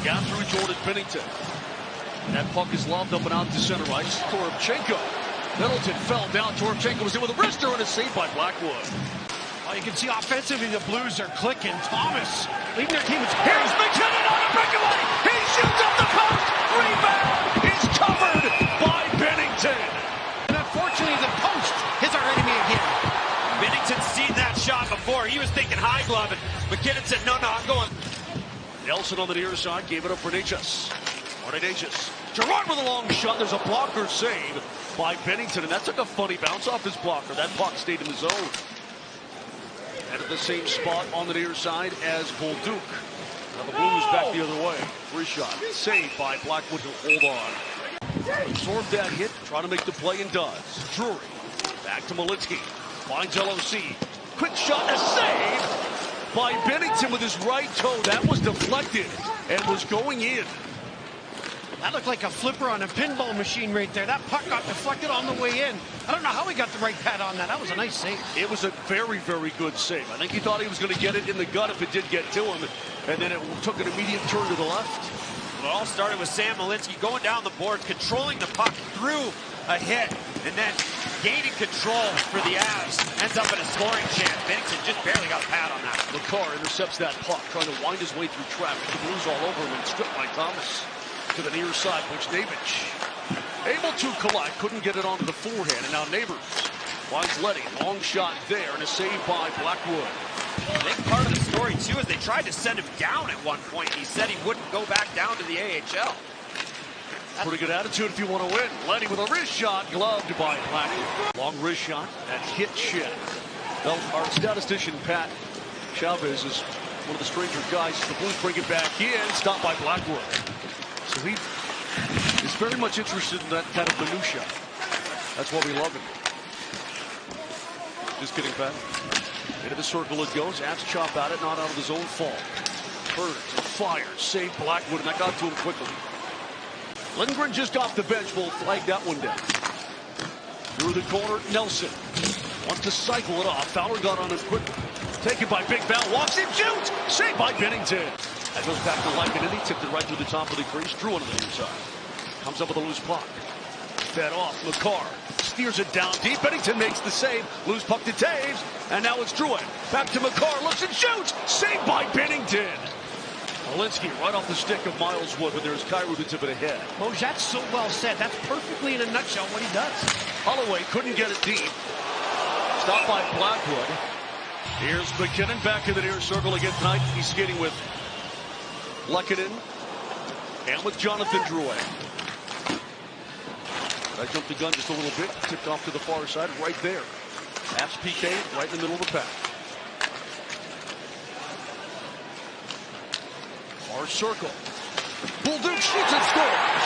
Got through Jordan Binnington. That puck is lobbed up and out to center ice. Toropchenko. Middleton fell down. Toropchenko was in with a wrister and a save by Blackwood. Well, you can see offensively the Blues are clicking. Thomas leading their team. Here's McKinnon on a breakaway. He shoots up the post. Rebound. He's covered by Binnington. And unfortunately, the post is our enemy again. Binnington's seen that shot before. He was thinking high glove, and McKinnon said, no, I'm going. Nelson on the near side gave it up for Natchez. Natchez. Gerard with a long shot. There's a blocker save by Binnington, and that took a funny bounce off his blocker. That puck stayed in the zone. And at the same spot on the near side as Bolduc. Now the Blues back the other way. Free shot. Saved by Blackwood to hold on. Absorbed that hit. Trying to make the play and does. Drury. Back to Malinsky. Finds LOC. Quick shot. A save by Binnington with his right toe. That was deflected and was going in. That looked like a flipper on a pinball machine right there. That puck got deflected on the way in. I don't know how he got the right pad on that. That was a nice save. It was a very, very good save. I think he thought he was going to get it in the gut if it did get to him. And then it took an immediate turn to the left. Well, it all started with Sam Malinsky going down the board, controlling the puck through a hit, and then gaining control for the Avs. Ends up in a scoring chance. Binnington just barely got a pad on that. McCarr intercepts that puck, trying to wind his way through traffic. The Blues all over him and stripped by Thomas. To the near side, Buchnevich able to collect, couldn't get it onto the forehand, and now Neighbors finds Letty, long shot there, and a save by Blackwood. I think part of the story too is they tried to send him down at one point. He said he wouldn't go back down to the AHL. Pretty good attitude if you want to win. Letty with a wrist shot, gloved by Blackwood. Long wrist shot, that hit shin. Well, our statistician Pat Chavez is one of the stranger guys. The Blues bring it back in, stopped by Blackwood. So he is very much interested in that kind of minutia. That's why we love him. Just kidding, Pat. Into the circle it goes. Avs chop at it, not out of his own fault. Burns and fires, save Blackwood, and that got to him quickly. Lindgren just off the bench will flag that one down. Through the corner, Nelson wants to cycle it off. Fowler got on him quickly. Taken by Big Val, walks in, shoots! Saved by Binnington. That goes back to Lehkonen, and he tipped it right through the top of the crease. Drew on the near side. Comes up with a loose puck. Fed off, McCarr steers it down deep. Binnington makes the save. Loose puck to Taves, and now it's Drouin. Back to McCarr, looks and shoots! Saved by Binnington. Malinsky right off the stick of Miles Wood, but there's Kyrou to tip it ahead. Moj, that's so well said. That's perfectly in a nutshell what he does. Holloway couldn't get it deep. Stopped by Blackwood. Here's McKinnon back in the near circle again tonight. He's skating with Lehkonen and with Jonathan Drouin. I jumped the gun just a little bit. Tipped off to the far side right there. Avs PK right in the middle of the pack. Far circle. Bolduc shoots and scores.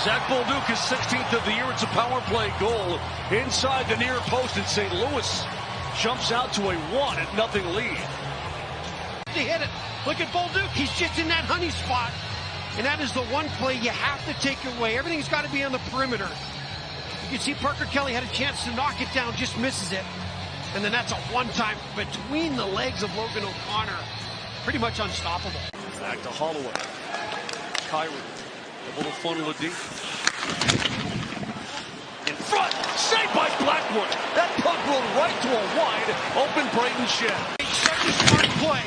Zach Bolduc is 16th of the year. It's a power play goal inside the near post, and St. Louis jumps out to a 1-0 lead. To hit it. Look at Bolduc. He's just in that honey spot. And that is the one play you have to take away. Everything's got to be on the perimeter. You can see Parker Kelly had a chance to knock it down, just misses it. And then that's a one-time between the legs of Logan O'Connor. Pretty much unstoppable. Back to Holloway. Kyrou. A little funnel deep. In front. Saved by Blackwood. That puck rolled right to a wide open Brayden Schenn. Such a smart play.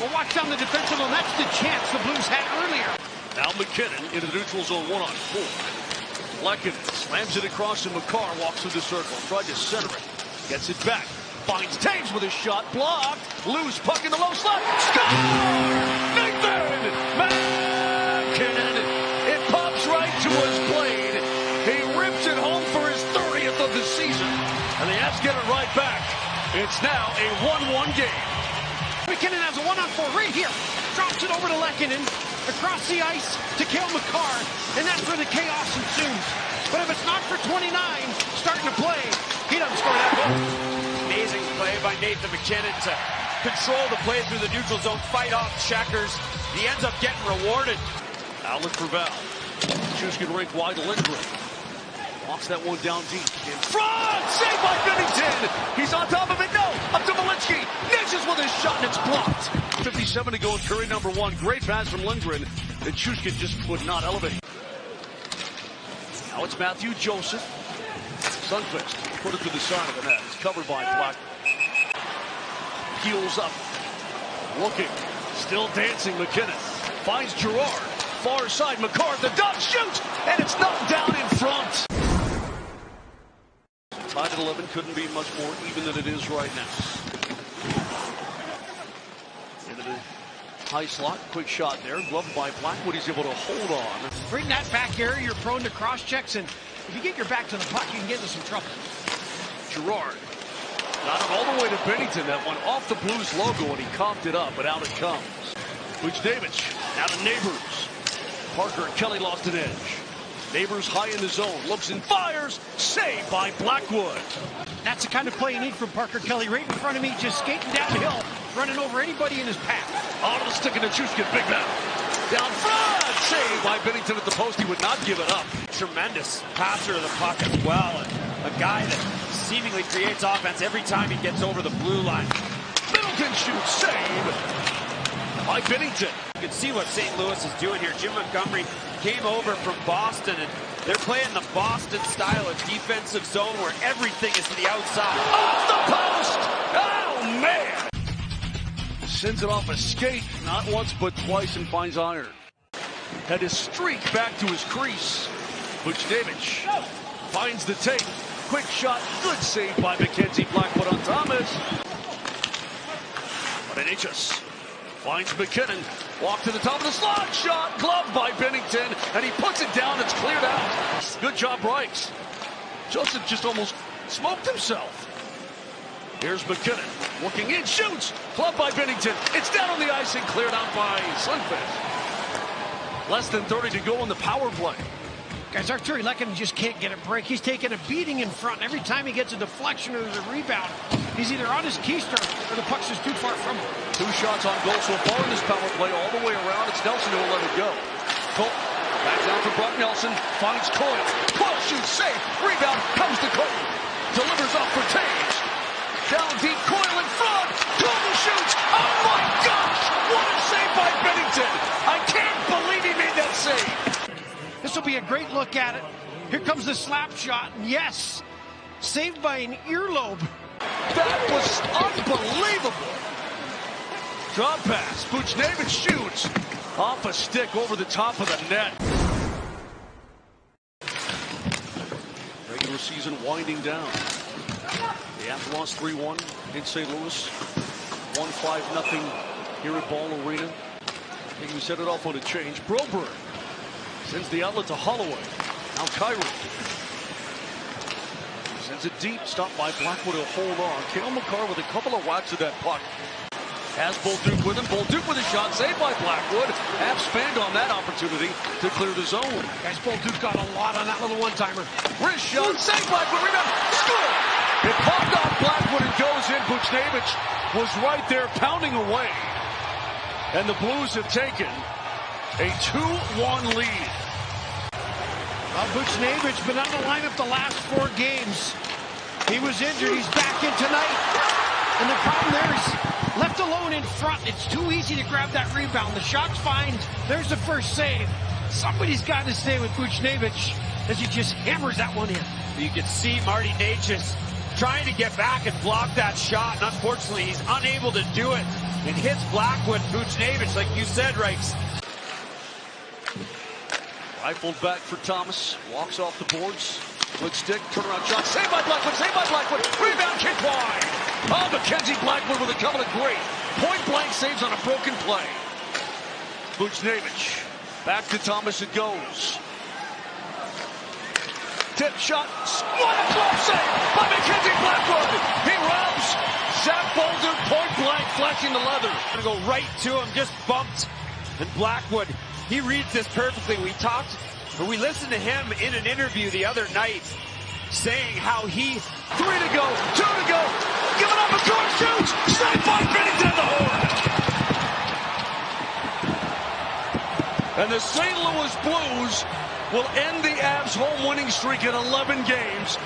Well, watch down the defensive zone. That's the chance the Blues had earlier. Now McKinnon into the neutral zone 1-on-4. Lehkonen slams it across and McCarr walks through the circle. Tried to center it. Gets it back. Finds Taves with a shot. Blocked. Loose puck in the low slot. Score! Nathan McKinnon. It pops right to his blade. He rips it home for his 30th of the season. And the Avs get it right back. It's now a 1-1 game. McKinnon has a 1-on-4 right here. Drops it over to Lehkonen. Across the ice to Cale McCarr. And that's where the chaos ensues. But if it's not for 29 starting to play, he doesn't score that goal. Amazing play by Nathan McKinnon to control the play through the neutral zone, fight off checkers. He ends up getting rewarded. Outlet for Val. Chuskin rink wide to Lindgren. Walks that one down deep. In front! Saved by Binnington! He's on top of it. No! Up to Malinsky. Natchez with his shot, and it's blocked. 1:57 to go in period number one. Great pass from Lindgren. And Chushkin just would not elevate. Now it's Matthew Joseph. Sundqvist put it to the side of the net. It's covered by Black. Heels up. Looking. Still dancing McKinnon. Finds Girard. Far side. McCart. The dunk shoots. And it's knocked down in front. Tied at 11. Couldn't be much more even than it is right now. Into the high slot. Quick shot there. Gloved by Blackwood. He's able to hold on. Bring that back area. You're prone to cross checks. And if you get your back to the puck, you can get into some trouble. Girard. Got it all the way to Bennington. That one off the Blues logo, and he coughed it up, but out it comes. Buchnevich now to Neighbors. Parker and Kelly lost an edge. Neighbors high in the zone. Looks and fires. Saved by Blackwood. That's the kind of play you need from Parker Kelly. Right in front of me, just skating downhill, running over anybody in his path. Onto the stick of Chushkin. Big man. Down front. Saved by Bennington at the post. He would not give it up. Tremendous passer of the puck as well. And a guy that seemingly creates offense every time he gets over the blue line. Middleton shoots. Save by Bennington. You can see what St. Louis is doing here. Jim Montgomery came over from Boston, and they're playing the Boston style of defensive zone where everything is to the outside. Off the post! Oh, man! Sends it off a skate, not once but twice, and finds iron. Had his streak back to his crease. Buchnevich finds the tape. Quick shot, good save by Mackenzie Blackwood on Thomas. Benitez finds McKinnon. Walk to the top of the slot. Shot gloved by Bennington. And he puts it down. It's cleared out. Good job, Bryce. Joseph just almost smoked himself. Here's McKinnon. Looking in. Shoots. Gloved by Bennington. It's down on the ice and cleared out by Sundqvist. Less than 30 to go in the power play. Guys, Arturi Lehkonen just can't get a break. He's taking a beating in front. Every time he gets a deflection or there's a rebound, he's either on his keister or the puck's just too far from him. 2 shots on goal so far in this power play all the way around. It's Nelson who will let it go. Cole back down for Brock Nelson. Finds Coyle. Coyle shoots safe. Rebound comes to Cole. Delivers off for Taves. Down deep. Coyle in front. Cole shoots. Oh my gosh! What a save by Bennington. I can't believe he made that save. This will be a great look at it. Here comes the slap shot. And yes, saved by an earlobe. That was unbelievable. Drop pass. Buchnevich shoots off a stick over the top of the net. Regular season winding down. The Avs lost 3-1 in St. Louis. 1-5-0 here at Ball Arena. I think we set it off on a change. Broberg sends the outlet to Holloway. Now Kyrie. Sends it deep. Stopped by Blackwood to hold on. Cale Makar with a couple of whacks of that puck. Has Bolduc with him. Bolduc with a shot. Saved by Blackwood. Avs spanned on that opportunity to clear the zone. Guys, Bolduc got a lot on that little one-timer. Wrist shot. Saved Blackwood. Rebound. Score! It popped off Blackwood and goes in. Buchnevich was right there pounding away. And the Blues have taken a 2-1 lead. Buchnevich been on the lineup the last 4 games. He was injured. He's back in tonight. And the problem there is left alone in front. It's too easy to grab that rebound. The shot's fine. There's the first save. Somebody's got to stay with Buchnevich as he just hammers that one in. You can see Marty Necas trying to get back and block that shot. And unfortunately, he's unable to do it. It hits Blackwood. Buchnevich, like you said, Reichs. Rifled back for Thomas. Walks off the boards. Good stick. Turnaround shot. Saved by Blackwood. Saved by Blackwood. Rebound kick wide. Oh, Mackenzie Blackwood with a couple of great point-blank saves on a broken play. Buchnevich. Back to Thomas it goes. Tip shot. What a glove save by Mackenzie Blackwood. He robs Zach Bolduc point-blank, flashing the leather. Gonna go right to him. Just bumped. And Blackwood, he reads this perfectly. We listened to him in an interview the other night saying how he 3 to go, 2 to go, giving up a court shoots, saved by Bennington at the horn. And the St. Louis Blues will end the Avs' home winning streak at 11 games